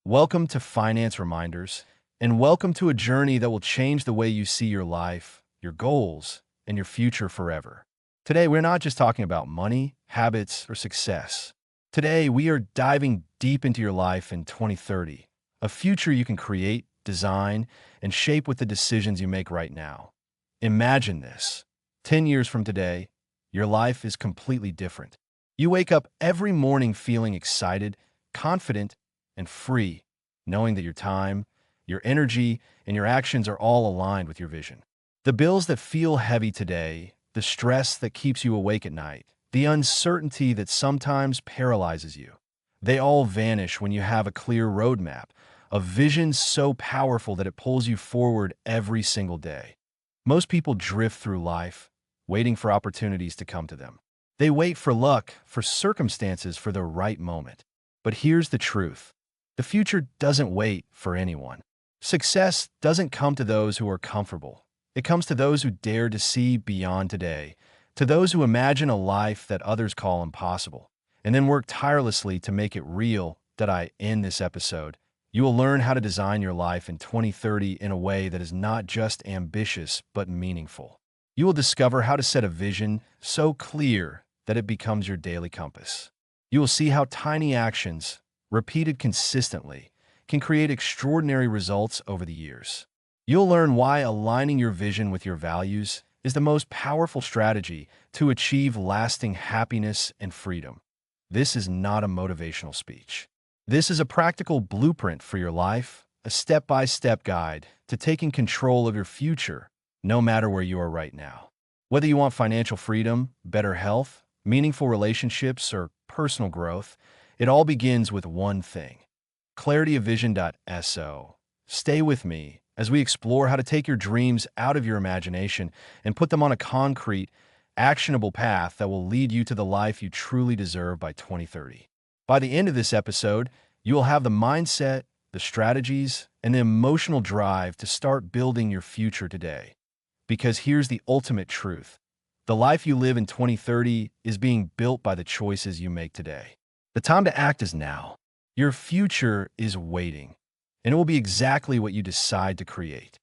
Welcome to Finance Reminders, and welcome to a journey that will change the way you see your life, your goals, and your future forever. Today, we're not just talking about money, habits, or success. Today, we are diving deep into your life in 2030, a future you can create, design, and shape with the decisions you make right now. Imagine this. 10 years from today, your life is completely different. You wake up every morning feeling excited, confident, and free, knowing that your time, your energy, and your actions are all aligned with your vision. The bills that feel heavy today, the stress that keeps you awake at night, the uncertainty that sometimes paralyzes you, they all vanish when you have a clear roadmap, a vision so powerful that it pulls you forward every single day. Most people drift through life, waiting for opportunities to come to them. They wait for luck, for circumstances, for the right moment. But here's the truth. The future doesn't wait for anyone. Success doesn't come to those who are comfortable. It comes to those who dare to see beyond today, to those who imagine a life that others call impossible, and then work tirelessly to make it real. That I end this episode. You will learn how to design your life in 2030 in a way that is not just ambitious, but meaningful. You will discover how to set a vision so clear that it becomes your daily compass. You will see how tiny actions, repeated consistently, can create extraordinary results over the years. You'll learn why aligning your vision with your values is the most powerful strategy to achieve lasting happiness and freedom. This is not a motivational speech. This is a practical blueprint for your life, a step-by-step guide to taking control of your future, no matter where you are right now. Whether you want financial freedom, better health, meaningful relationships, or personal growth, it all begins with one thing: clarity of vision.so. Stay with me as we explore how to take your dreams out of your imagination and put them on a concrete, actionable path that will lead you to the life you truly deserve by 2030. By the end of this episode, you will have the mindset, the strategies, and the emotional drive to start building your future today. Because here's the ultimate truth. The life you live in 2030 is being built by the choices you make today. The time to act is now. Your future is waiting, and it will be exactly what you decide to create.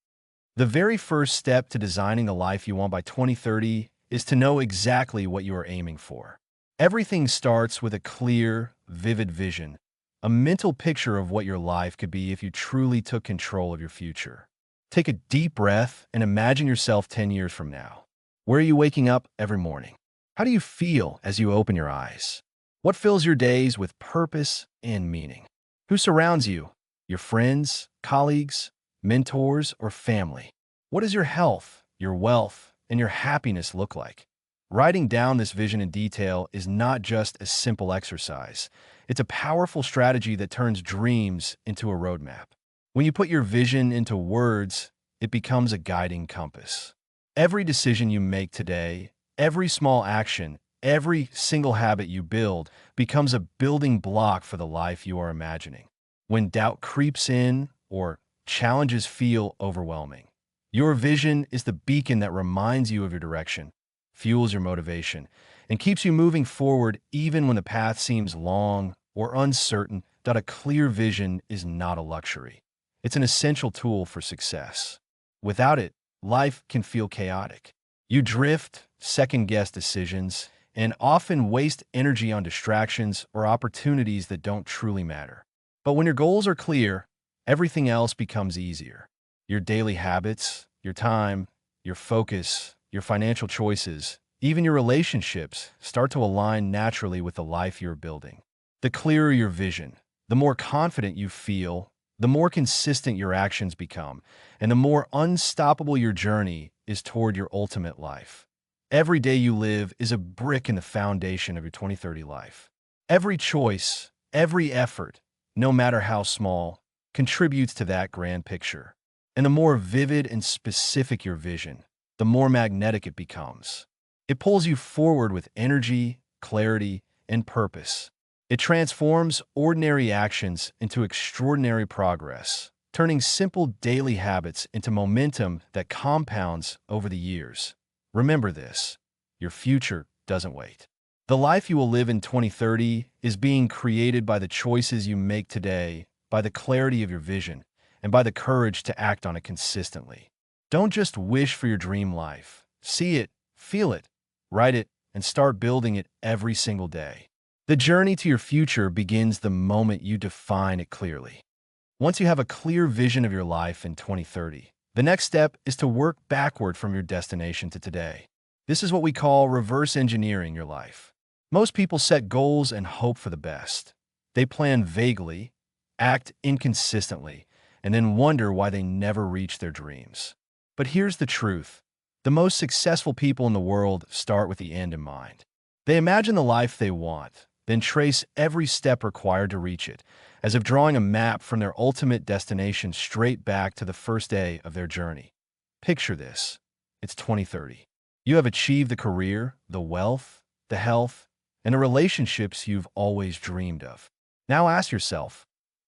The very first step to designing the life you want by 2030 is to know exactly what you are aiming for. Everything starts with a clear, vivid vision, a mental picture of what your life could be if you truly took control of your future. Take a deep breath and imagine yourself 10 years from now. Where are you waking up every morning? How do you feel as you open your eyes? What fills your days with purpose and meaning? Who surrounds you? Your friends, colleagues, mentors, or family? What does your health, your wealth, and your happiness look like? Writing down this vision in detail is not just a simple exercise. It's a powerful strategy that turns dreams into a roadmap. When you put your vision into words, it becomes a guiding compass. Every decision you make today, every small action, every single habit you build becomes a building block for the life you are imagining. When doubt creeps in or challenges feel overwhelming, your vision is the beacon that reminds you of your direction, fuels your motivation, and keeps you moving forward even when the path seems long or uncertain. That a clear vision is not a luxury. It's an essential tool for success. Without it, life can feel chaotic. You drift, second-guess decisions, and often waste energy on distractions or opportunities that don't truly matter. But when your goals are clear, everything else becomes easier. Your daily habits, your time, your focus, your financial choices, even your relationships start to align naturally with the life you're building. The clearer your vision, the more confident you feel, the more consistent your actions become, and the more unstoppable your journey is toward your ultimate life. Every day you live is a brick in the foundation of your 2030 life. Every choice, every effort, no matter how small, contributes to that grand picture. And the more vivid and specific your vision, the more magnetic it becomes. It pulls you forward with energy, clarity, and purpose. It transforms ordinary actions into extraordinary progress, turning simple daily habits into momentum that compounds over the years. Remember this: your future doesn't wait. The life you will live in 2030 is being created by the choices you make today, by the clarity of your vision, and by the courage to act on it consistently. Don't just wish for your dream life. See it, feel it, write it, and start building it every single day. The journey to your future begins the moment you define it clearly. Once you have a clear vision of your life in 2030, the next step is to work backward from your destination to today. This is what we call reverse engineering your life. Most people set goals and hope for the best. They plan vaguely, act inconsistently, and then wonder why they never reach their dreams. But here's the truth. The most successful people in the world start with the end in mind. They imagine the life they want, then trace every step required to reach it, as if drawing a map from their ultimate destination straight back to the first day of their journey. Picture this. It's 2030. You have achieved the career, the wealth, the health, and the relationships you've always dreamed of. Now ask yourself,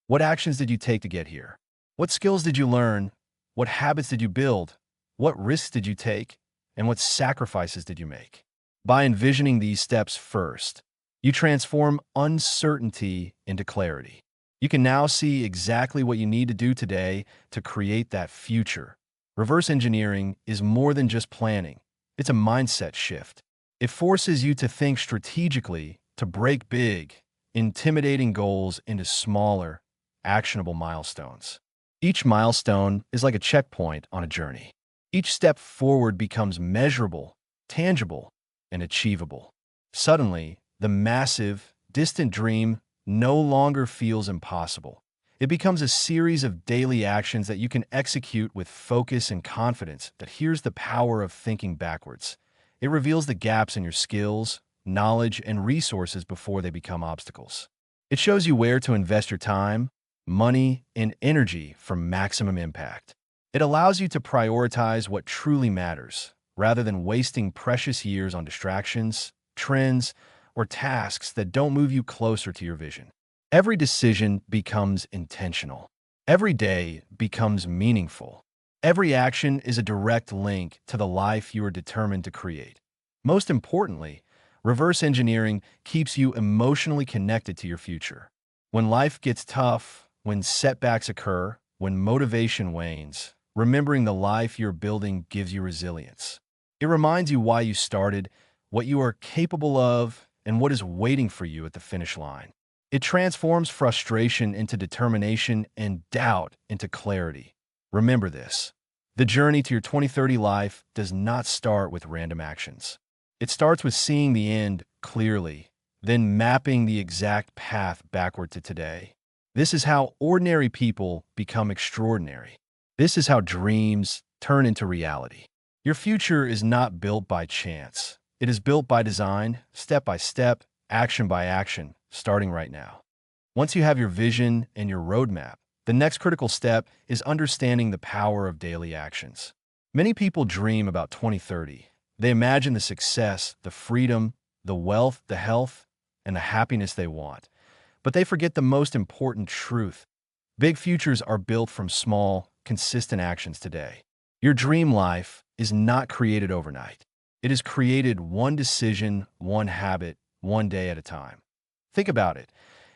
what actions did you take to get here? What skills did you learn? What habits did you build? What risks did you take? And what sacrifices did you make? By envisioning these steps first, you transform uncertainty into clarity. You can now see exactly what you need to do today to create that future. Reverse engineering is more than just planning. It's a mindset shift. It forces you to think strategically, to break big, intimidating goals into smaller, actionable milestones. Each milestone is like a checkpoint on a journey. Each step forward becomes measurable, tangible, and achievable. Suddenly, the massive, distant dream no longer feels impossible. It becomes a series of daily actions that you can execute with focus and confidence. That here's the power of thinking backwards. It reveals the gaps in your skills, knowledge, and resources before they become obstacles. It shows you where to invest your time, money, and energy for maximum impact. It allows you to prioritize what truly matters, rather than wasting precious years on distractions, trends, or tasks that don't move you closer to your vision. Every decision becomes intentional. Every day becomes meaningful. Every action is a direct link to the life you are determined to create. Most importantly, reverse engineering keeps you emotionally connected to your future. When life gets tough, when setbacks occur, when motivation wanes, remembering the life you're building gives you resilience. It reminds you why you started, what you are capable of, and what is waiting for you at the finish line. It transforms frustration into determination and doubt into clarity. Remember this. The journey to your 2030 life does not start with random actions. It starts with seeing the end clearly, then mapping the exact path backward to today. This is how ordinary people become extraordinary. This is how dreams turn into reality. Your future is not built by chance. It is built by design, step by step, action by action, starting right now. Once you have your vision and your roadmap, the next critical step is understanding the power of daily actions. Many people dream about 2030. They imagine the success, the freedom, the wealth, the health, and the happiness they want. But they forget the most important truth. Big futures are built from small, consistent actions today. Your dream life is not created overnight. It is created one decision, one habit, one day at a time. Think about it.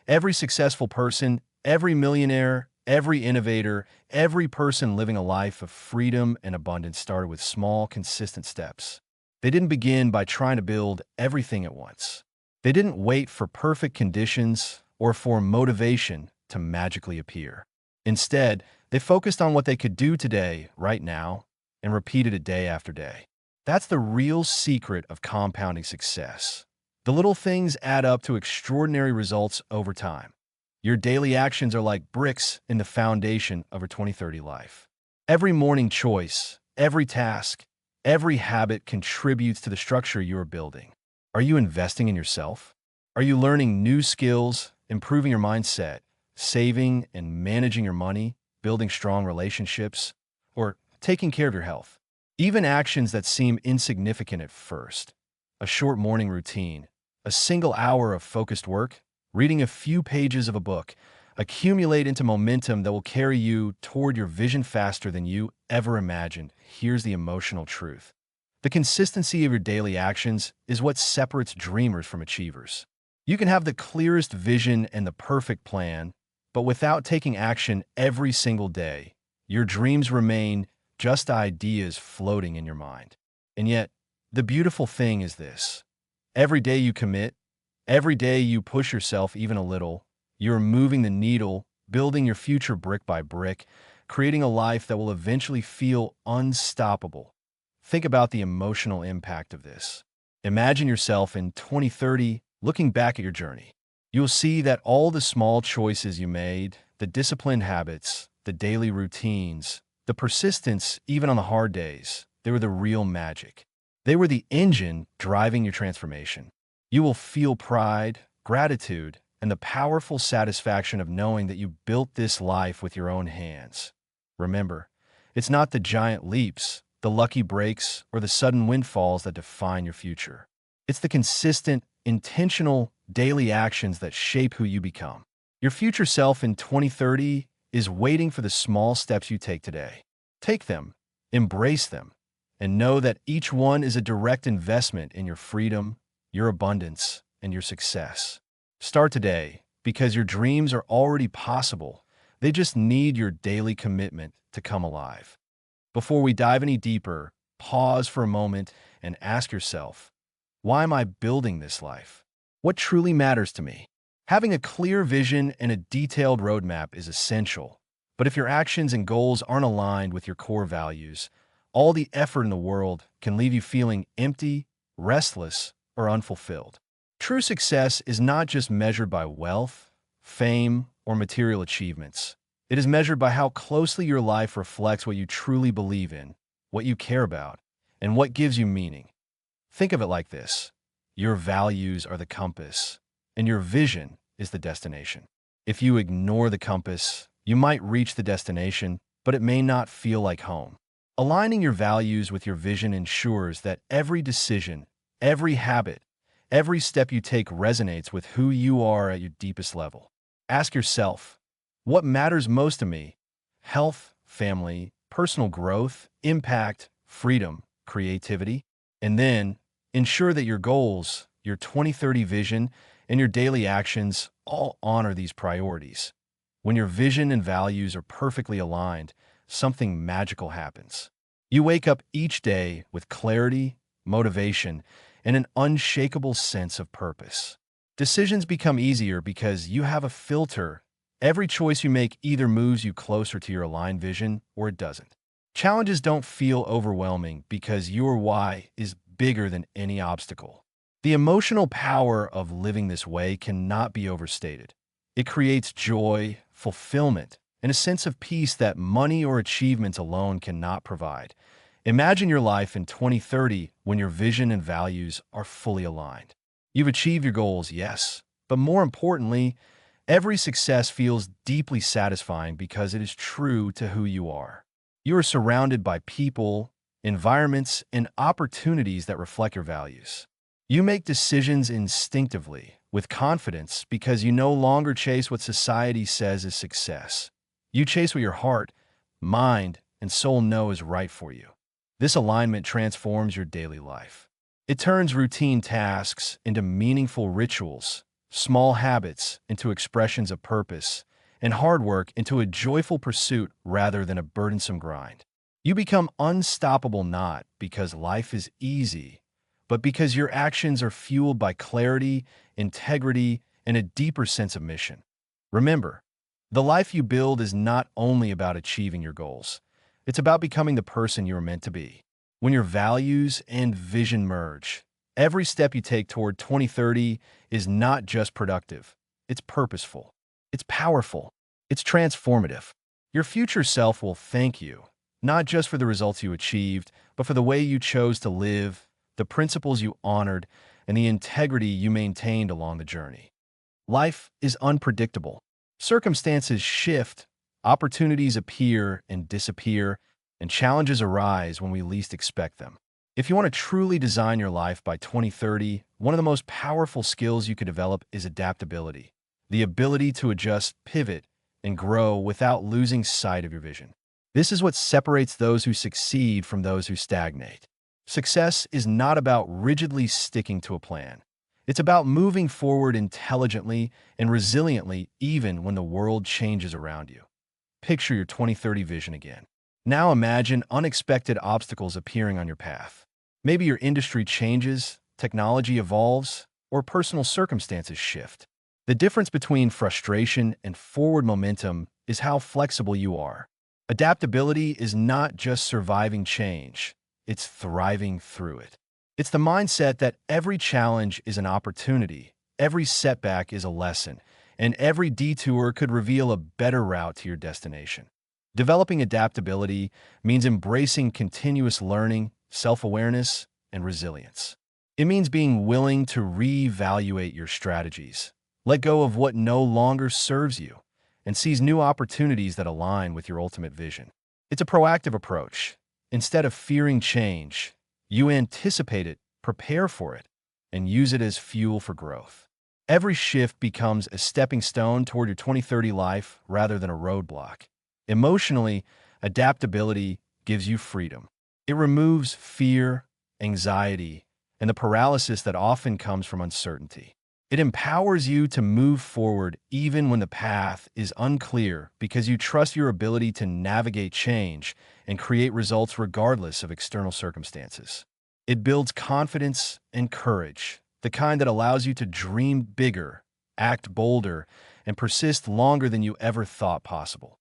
Every successful person, every millionaire, every innovator, every person living a life of freedom and abundance started with small, consistent steps. They didn't begin by trying to build everything at once. They didn't wait for perfect conditions or for motivation to magically appear. Instead, they focused on what they could do today, right now, and repeated it day after day. That's the real secret of compounding success. The little things add up to extraordinary results over time. Your daily actions are like bricks in the foundation of your 2030 life. Every morning choice, every task, every habit contributes to the structure you are building. Are you investing in yourself? Are you learning new skills, improving your mindset, saving and managing your money, building strong relationships, or taking care of your health? Even actions that seem insignificant at first, a short morning routine, a single hour of focused work, reading a few pages of a book, accumulate into momentum that will carry you toward your vision faster than you ever imagined. Here's the emotional truth. The consistency of your daily actions is what separates dreamers from achievers. You can have the clearest vision and the perfect plan, But without taking action every single day, your dreams remain just ideas floating in your mind. And yet, the beautiful thing is this. Every day you commit, every day you push yourself even a little, you're moving the needle, building your future brick by brick, creating a life that will eventually feel unstoppable. Think about the emotional impact of this. Imagine yourself in 2030 looking back at your journey. You'll see that all the small choices you made, the disciplined habits, the daily routines, the persistence even on the hard days, they were the real magic. They were the engine driving your transformation. You will feel pride, gratitude, and the powerful satisfaction of knowing that you built this life with your own hands. Remember, it's not the giant leaps, the lucky breaks, or the sudden windfalls that define your future. It's the consistent, intentional, daily actions that shape who you become. Your future self in 2030 is waiting for the small steps you take today. Take them, embrace them, and know that each one is a direct investment in your freedom, your abundance, and your success. Start today, because your dreams are already possible. They just need your daily commitment to come alive. Before we dive any deeper, pause for a moment and ask yourself, why am I building this life? What truly matters to me? Having a clear vision and a detailed roadmap is essential, but if your actions and goals aren't aligned with your core values, all the effort in the world can leave you feeling empty, restless, or unfulfilled. True success is not just measured by wealth, fame, or material achievements. It is measured by how closely your life reflects what you truly believe in, what you care about, and what gives you meaning. Think of it like this. Your values are the compass, and your vision is the destination. If you ignore the compass, you might reach the destination, but it may not feel like home. Aligning your values with your vision ensures that every decision, every habit, every step you take resonates with who you are at your deepest level. Ask yourself, what matters most to me? Health, family, personal growth, impact, freedom, creativity? And then, ensure that your goals, your 2030 vision, and your daily actions all honor these priorities. When your vision and values are perfectly aligned, something magical happens. You wake up each day with clarity, motivation, and an unshakable sense of purpose. Decisions become easier because you have a filter. Every choice you make either moves you closer to your aligned vision or it doesn't. Challenges don't feel overwhelming because your why is bigger than any obstacle. The emotional power of living this way cannot be overstated. It creates joy, fulfillment, and a sense of peace that money or achievements alone cannot provide. Imagine your life in 2030 when your vision and values are fully aligned. You've achieved your goals, yes, but more importantly, every success feels deeply satisfying because it is true to who you are. You are surrounded by people, environments, and opportunities that reflect your values. You make decisions instinctively, with confidence, because you no longer chase what society says is success. You chase what your heart, mind, and soul know is right for you. This alignment transforms your daily life. It turns routine tasks into meaningful rituals, small habits into expressions of purpose, and hard work into a joyful pursuit rather than a burdensome grind. You become unstoppable not because life is easy, but because your actions are fueled by clarity, integrity, and a deeper sense of mission. Remember, the life you build is not only about achieving your goals. It's about becoming the person you're meant to be. When your values and vision merge, every step you take toward 2030 is not just productive. It's purposeful. It's powerful. It's transformative. Your future self will thank you, not just for the results you achieved, but for the way you chose to live, the principles you honored, and the integrity you maintained along the journey. Life is unpredictable. Circumstances shift, opportunities appear and disappear, and challenges arise when we least expect them. If you want to truly design your life by 2030, one of the most powerful skills you could develop is adaptability, the ability to adjust, pivot, and grow without losing sight of your vision. This is what separates those who succeed from those who stagnate. Success is not about rigidly sticking to a plan. It's about moving forward intelligently and resiliently even when the world changes around you. Picture your 2030 vision again. Now imagine unexpected obstacles appearing on your path. Maybe your industry changes, technology evolves, or personal circumstances shift. The difference between frustration and forward momentum is how flexible you are. Adaptability is not just surviving change, it's thriving through it. It's the mindset that every challenge is an opportunity, every setback is a lesson, and every detour could reveal a better route to your destination. Developing adaptability means embracing continuous learning, self-awareness, and resilience. It means being willing to reevaluate your strategies, let go of what no longer serves you, and seize new opportunities that align with your ultimate vision. It's a proactive approach. Instead of fearing change, you anticipate it, prepare for it, and use it as fuel for growth. Every shift becomes a stepping stone toward your 2030 life rather than a roadblock. Emotionally, adaptability gives you freedom. It removes fear, anxiety, and the paralysis that often comes from uncertainty. It empowers you to move forward even when the path is unclear because you trust your ability to navigate change and create results regardless of external circumstances. It builds confidence and courage, the kind that allows you to dream bigger, act bolder, and persist longer than you ever thought possible.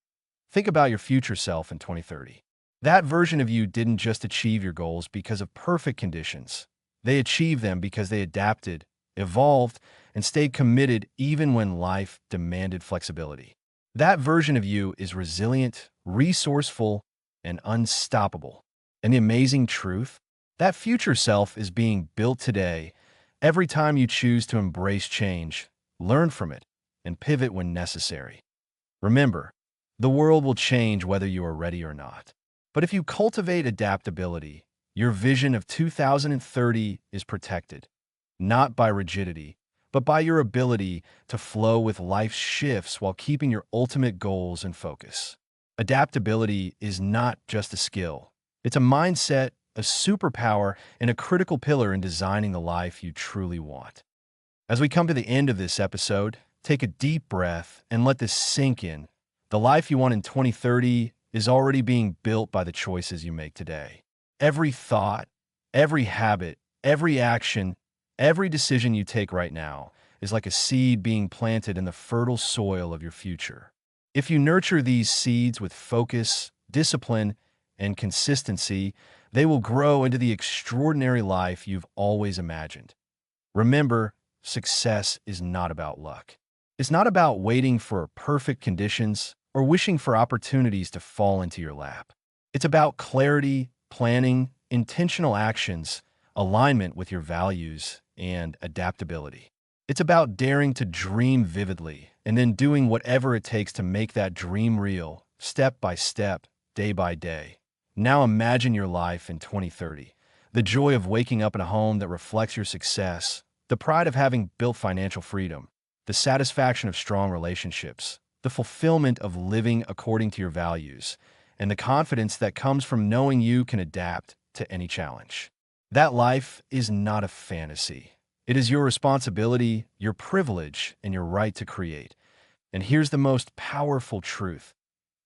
Think about your future self in 2030. That version of you didn't just achieve your goals because of perfect conditions. They achieved them because they adapted, evolved, and stayed committed even when life demanded flexibility. That version of you is resilient, resourceful, and unstoppable. And the amazing truth? That future self is being built today every time you choose to embrace change, learn from it, and pivot when necessary. Remember, the world will change whether you are ready or not. But if you cultivate adaptability, your vision of 2030 is protected, not by rigidity, but by your ability to flow with life's shifts while keeping your ultimate goals in focus. Adaptability is not just a skill. It's a mindset, a superpower, and a critical pillar in designing the life you truly want. As we come to the end of this episode, take a deep breath and let this sink in. The life you want in 2030 is already being built by the choices you make today. Every thought, every habit, every action, every decision you take right now is like a seed being planted in the fertile soil of your future. If you nurture these seeds with focus, discipline, and consistency, they will grow into the extraordinary life you've always imagined. Remember, success is not about luck. It's not about waiting for perfect conditions or wishing for opportunities to fall into your lap. It's about clarity, planning, intentional actions, alignment with your values, and adaptability. It's about daring to dream vividly and then doing whatever it takes to make that dream real, step by step, day by day. Now imagine your life in 2030. The joy of waking up in a home that reflects your success, the pride of having built financial freedom, the satisfaction of strong relationships, the fulfillment of living according to your values, and the confidence that comes from knowing you can adapt to any challenge. That life is not a fantasy. It is your responsibility, your privilege, and your right to create. And here's the most powerful truth.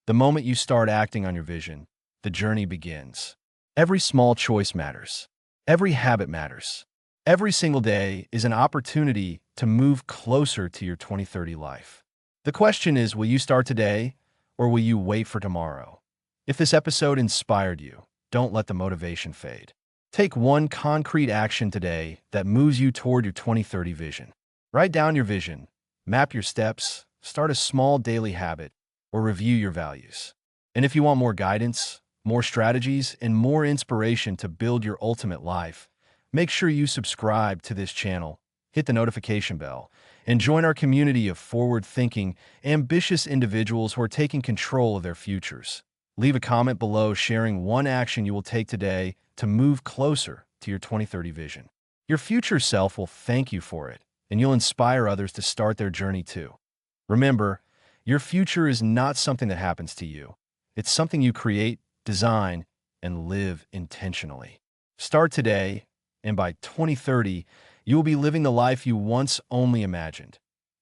The moment you start acting on your vision, the journey begins. Every small choice matters. Every habit matters. Every single day is an opportunity to move closer to your 2030 life. The question is, will you start today or will you wait for tomorrow? If this episode inspired you, don't let the motivation fade. Take one concrete action today that moves you toward your 2030 vision. Write down your vision, map your steps, start a small daily habit, or review your values. And if you want more guidance, more strategies, and more inspiration to build your ultimate life, make sure you subscribe to this channel, hit the notification bell, and join our community of forward-thinking, ambitious individuals who are taking control of their futures. Leave a comment below sharing one action you will take today to move closer to your 2030 vision. Your future self will thank you for it, and you'll inspire others to start their journey too. Remember, your future is not something that happens to you. It's something you create, design, and live intentionally. Start today, and by 2030, you will be living the life you once only imagined.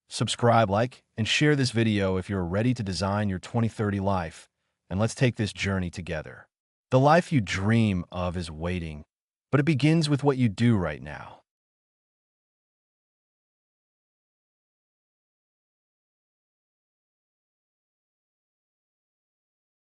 Subscribe, like, and share this video if you're ready to design your 2030 life, and let's take this journey together. The life you dream of is waiting, but it begins with what you do right now.